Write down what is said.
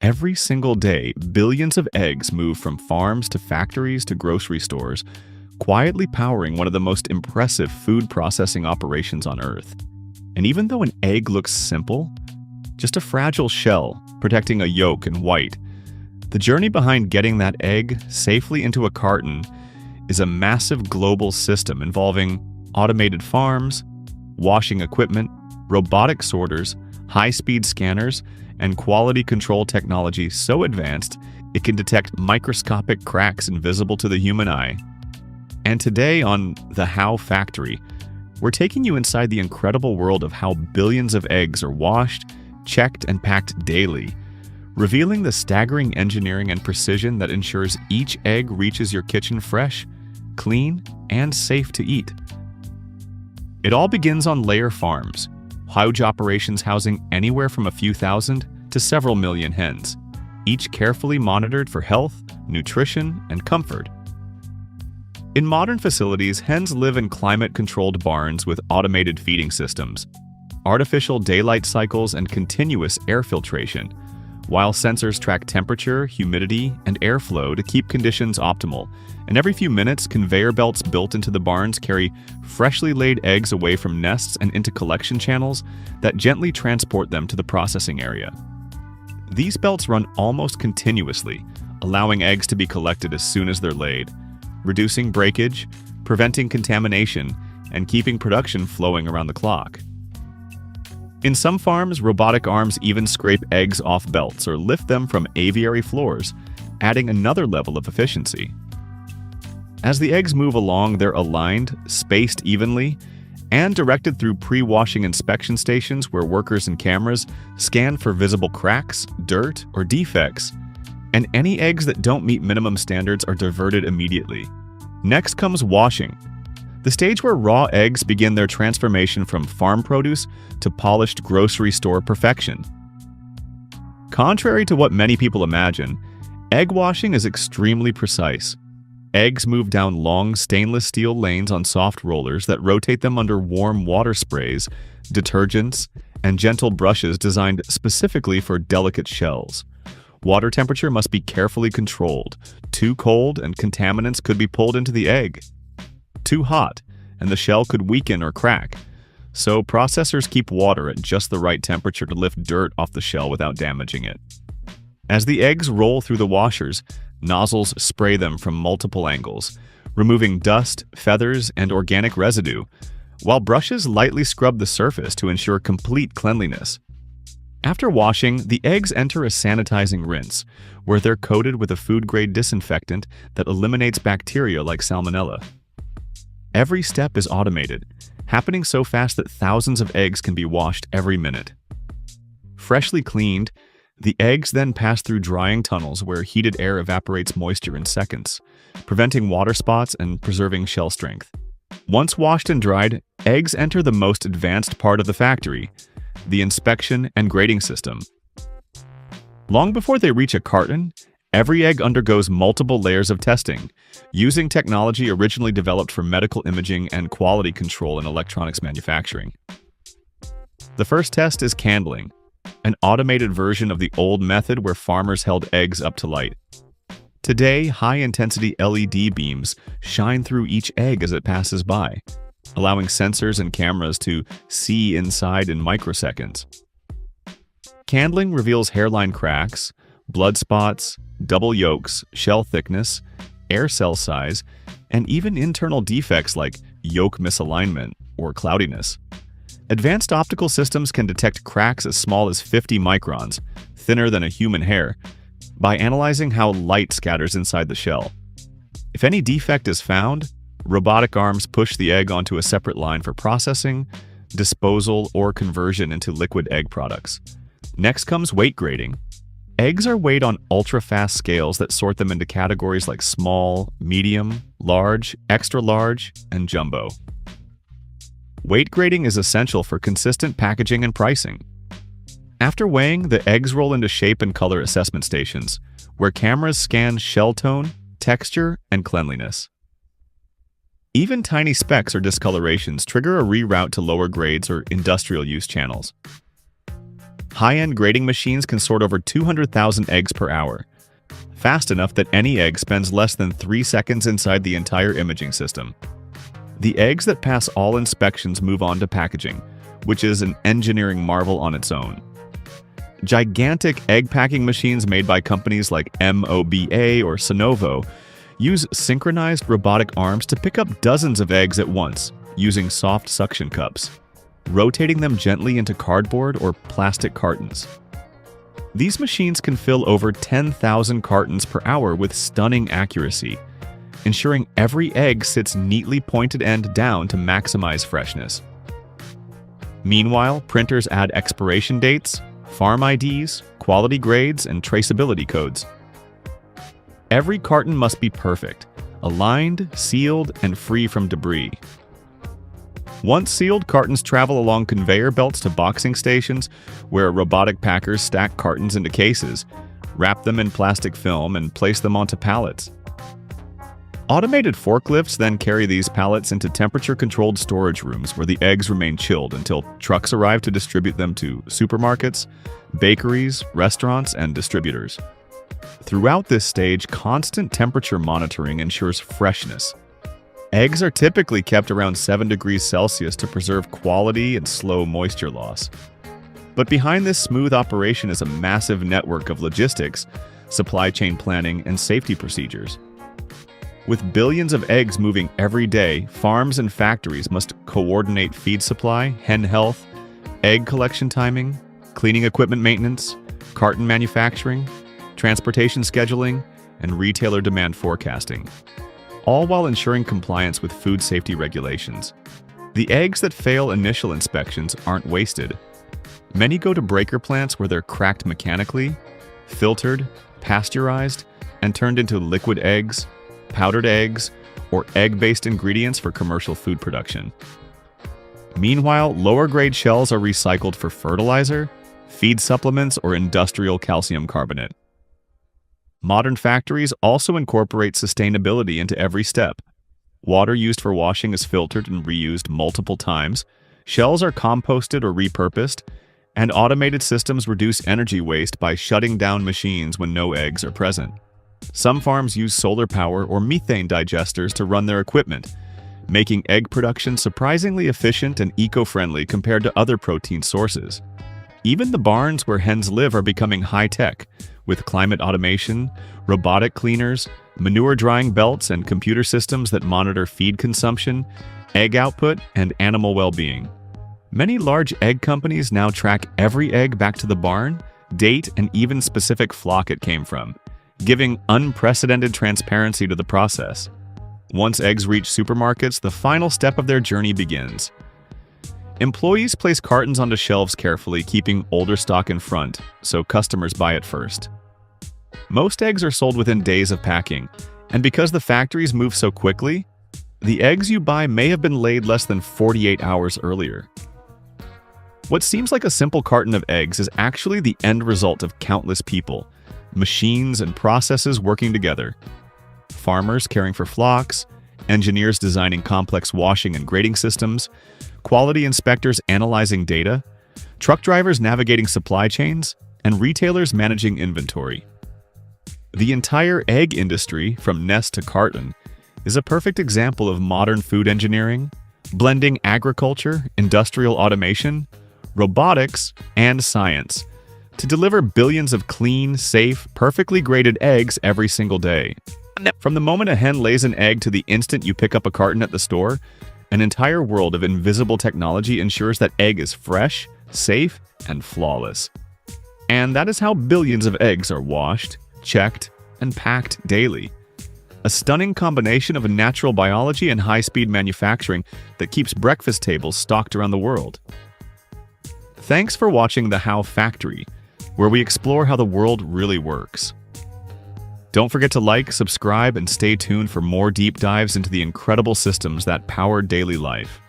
Every single day, billions of eggs move from farms to factories to grocery stores, quietly powering one of the most impressive food processing operations on Earth. And even though an egg looks simple, just a fragile shell protecting a yolk and white, the journey behind getting that egg safely into a carton is a massive global system involving automated farms, washing equipment, robotic sorters, high-speed scanners, and quality control technology so advanced it can detect microscopic cracks invisible to the human eye. And today on The How Factory, we're taking you inside the incredible world of how billions of eggs are washed, checked, and packed daily, revealing the staggering engineering and precision that ensures each egg reaches your kitchen fresh, clean, and safe to eat. It all begins on layer farms, huge operations housing anywhere from a few thousand to several million hens, each carefully monitored for health, nutrition, and comfort. In modern facilities, hens live in climate-controlled barns with automated feeding systems, artificial daylight cycles, and continuous air filtration, while sensors track temperature, humidity, and airflow to keep conditions optimal. And every few minutes, conveyor belts built into the barns carry freshly laid eggs away from nests and into collection channels that gently transport them to the processing area. These belts run almost continuously, allowing eggs to be collected as soon as they're laid, reducing breakage, preventing contamination, and keeping production flowing around the clock. In some farms, robotic arms even scrape eggs off belts or lift them from aviary floors, adding another level of efficiency. As the eggs move along, they're aligned, spaced evenly, and directed through pre-washing inspection stations where workers and cameras scan for visible cracks, dirt, or defects, and any eggs that don't meet minimum standards are diverted immediately. Next comes washing, the stage where raw eggs begin their transformation from farm produce to polished grocery store perfection. Contrary to what many people imagine, egg washing is extremely precise. Eggs move down long stainless steel lanes on soft rollers that rotate them under warm water sprays, detergents, and gentle brushes designed specifically for delicate shells. Water temperature must be carefully controlled. Too cold and contaminants could be pulled into the egg. Too hot, and the shell could weaken or crack. So processors keep water at just the right temperature to lift dirt off the shell without damaging it. As the eggs roll through the washers, nozzles spray them from multiple angles, removing dust, feathers, and organic residue, while brushes lightly scrub the surface to ensure complete cleanliness. After washing, the eggs enter a sanitizing rinse, where they're coated with a food-grade disinfectant that eliminates bacteria like salmonella. Every step is automated, happening so fast that thousands of eggs can be washed every minute. Freshly cleaned, the eggs then pass through drying tunnels where heated air evaporates moisture in seconds, preventing water spots and preserving shell strength. Once washed and dried, eggs enter the most advanced part of the factory, the inspection and grading system. Long before they reach a carton, every egg undergoes multiple layers of testing, using technology originally developed for medical imaging and quality control in electronics manufacturing. The first test is candling, an automated version of the old method where farmers held eggs up to light. Today, high-intensity LED beams shine through each egg as it passes by, allowing sensors and cameras to see inside in microseconds. Candling reveals hairline cracks, blood spots, double yolks, shell thickness, air cell size, and even internal defects like yolk misalignment or cloudiness. Advanced optical systems can detect cracks as small as 50 microns, thinner than a human hair, by analyzing how light scatters inside the shell. If any defect is found, robotic arms push the egg onto a separate line for processing, disposal, or conversion into liquid egg products. Next comes weight grading. Eggs are weighed on ultra-fast scales that sort them into categories like small, medium, large, extra large, and jumbo. Weight grading is essential for consistent packaging and pricing. After weighing, the eggs roll into shape and color assessment stations, where cameras scan shell tone, texture, and cleanliness. Even tiny specks or discolorations trigger a reroute to lower grades or industrial use channels. High-end grading machines can sort over 200,000 eggs per hour, fast enough that any egg spends less than 3 seconds inside the entire imaging system. The eggs that pass all inspections move on to packaging, which is an engineering marvel on its own. Gigantic egg packing machines made by companies like MOBA or Sonovo use synchronized robotic arms to pick up dozens of eggs at once using soft suction cups, rotating them gently into cardboard or plastic cartons. These machines can fill over 10,000 cartons per hour with stunning accuracy, ensuring every egg sits neatly pointed end down to maximize freshness. Meanwhile, printers add expiration dates, farm IDs, quality grades, and traceability codes. Every carton must be perfect, aligned, sealed, and free from debris. Once sealed, cartons travel along conveyor belts to boxing stations, where robotic packers stack cartons into cases, wrap them in plastic film, and place them onto pallets. Automated forklifts then carry these pallets into temperature-controlled storage rooms where the eggs remain chilled until trucks arrive to distribute them to supermarkets, bakeries, restaurants, and distributors. Throughout this stage, constant temperature monitoring ensures freshness. Eggs are typically kept around 7 degrees Celsius to preserve quality and slow moisture loss. But behind this smooth operation is a massive network of logistics, supply chain planning, and safety procedures. With billions of eggs moving every day, farms and factories must coordinate feed supply, hen health, egg collection timing, cleaning equipment maintenance, carton manufacturing, transportation scheduling, and retailer demand forecasting, all while ensuring compliance with food safety regulations. The eggs that fail initial inspections aren't wasted. Many go to breaker plants where they're cracked mechanically, filtered, pasteurized, and turned into liquid eggs, powdered eggs, or egg-based ingredients for commercial food production. Meanwhile, lower-grade shells are recycled for fertilizer, feed supplements, or industrial calcium carbonate. Modern factories also incorporate sustainability into every step. Water used for washing is filtered and reused multiple times, shells are composted or repurposed, and automated systems reduce energy waste by shutting down machines when no eggs are present. Some farms use solar power or methane digesters to run their equipment, making egg production surprisingly efficient and eco-friendly compared to other protein sources. Even the barns where hens live are becoming high-tech, with climate automation, robotic cleaners, manure drying belts, and computer systems that monitor feed consumption, egg output, and animal well-being. Many large egg companies now track every egg back to the barn, date, and even specific flock it came from, giving unprecedented transparency to the process. Once eggs reach supermarkets, the final step of their journey begins. Employees place cartons onto shelves carefully, keeping older stock in front, so customers buy it first. Most eggs are sold within days of packing, and because the factories move so quickly, the eggs you buy may have been laid less than 48 hours earlier. What seems like a simple carton of eggs is actually the end result of countless people, machines, and processes working together. Farmers caring for flocks, engineers designing complex washing and grading systems, quality inspectors analyzing data, truck drivers navigating supply chains, and retailers managing inventory. The entire egg industry, from nest to carton, is a perfect example of modern food engineering, blending agriculture, industrial automation, robotics, and science to deliver billions of clean, safe, perfectly graded eggs every single day. From the moment a hen lays an egg to the instant you pick up a carton at the store, an entire world of invisible technology ensures that egg is fresh, safe, and flawless. And that is how billions of eggs are washed, checked, and packed daily. A stunning combination of natural biology and high-speed manufacturing that keeps breakfast tables stocked around the world. Thanks for watching The How Factory, where we explore how the world really works. Don't forget to like, subscribe, and stay tuned for more deep dives into the incredible systems that power daily life.